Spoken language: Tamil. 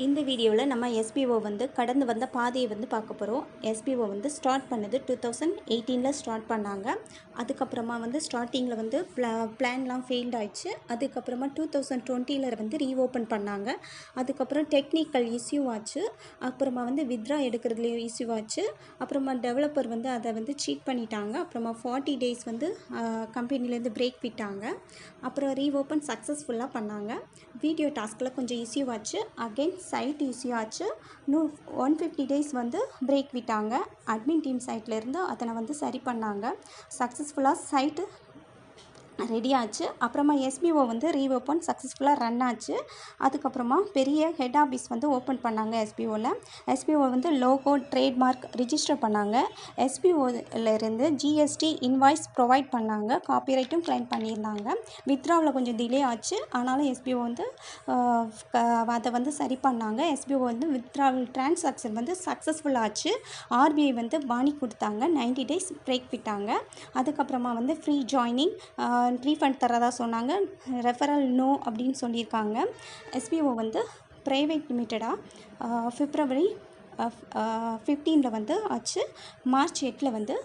இந்த வீடியோவில் நம்ம எஸ்பிஓ வந்து கடந்து வந்த பாதையை வந்து பார்க்க போகிறோம். எஸ்பிஓ வந்து ஸ்டார்ட் பண்ணது 2018 ஸ்டார்ட் பண்ணாங்க. அதுக்கப்புறமா வந்து ஸ்டார்டிங்கில் வந்து பிளான்லாம் ஃபெயில்ட் ஆயிடுச்சு. அதுக்கப்புறமா 2020 வந்து ரீஓப்பன் பண்ணாங்க. அதுக்கப்புறம் டெக்னிக்கல் இஷ்யூ ஆச்சு. அப்புறமா வந்து வித்ரா எடுக்கிறதுல இஷ்யூ ஆச்சு. அப்புறமா டெவலப்பர் வந்து அதை வந்து சீட் பண்ணிட்டாங்க. அப்புறமா 40 days வந்து கம்பெனிலேருந்து பிரேக் விட்டாங்க. அப்புறம் ரீஓப்பன் சக்ஸஸ்ஃபுல்லாக பண்ணாங்க. வீடியோ டாஸ்கில் கொஞ்சம் இஷ்யூ ஆச்சு. அகெயின் சைட் இஷ்யூ ஆச்சு. இன்னும் 150 days வந்து பிரேக் விட்டாங்க. அட்மின் டீம் சைட்லேருந்து அதனை வந்து சரி பண்ணாங்க. சக்ஸஸ்ஃபுல்லாக சைட்டு ரெடி ஆச்சு. அப்புறமா எஸ்பிஓ வந்து ரீஓப்பன் சக்ஸஸ்ஃபுல்லாக ரன் ஆச்சு. அதுக்கப்புறமா பெரிய ஹெட் ஆஃபீஸ் வந்து ஓப்பன் பண்ணாங்க. எஸ்பிஓ வந்து லோகோ ட்ரேட்மார்க் ரிஜிஸ்டர் பண்ணாங்க. எஸ்பிஓலேருந்து ஜிஎஸ்டி இன்வாய்ஸ் ப்ரொவைட் பண்ணாங்க. காப்பிரைட்டும் கிளைம் பண்ணியிருந்தாங்க. வித்ராவில் கொஞ்சம் டிலே ஆச்சு. ஆனாலும் எஸ்பிஓ வந்து அதை வந்து சரி பண்ணாங்க. எஸ்பிஓ வந்து வித்ராவில் டிரான்சாக்ஷன் வந்து சக்ஸஸ்ஃபுல் ஆச்சு. ஆர்பிஐ வந்து பாணி கொடுத்தாங்க. 90 days பிரேக் விட்டாங்க. அதுக்கப்புறமா வந்து ஃப்ரீ ஜாயினிங் ரீஃபண்ட் தரதா சொன்னாங்க. ரெஃபரல் நோ அப்படின்னு சொல்லியிருக்காங்க. எஸ்பிஓ வந்து ப்ரைவேட் லிமிட்டடாக February 15 வந்து ஆச்சு. March 8 வந்து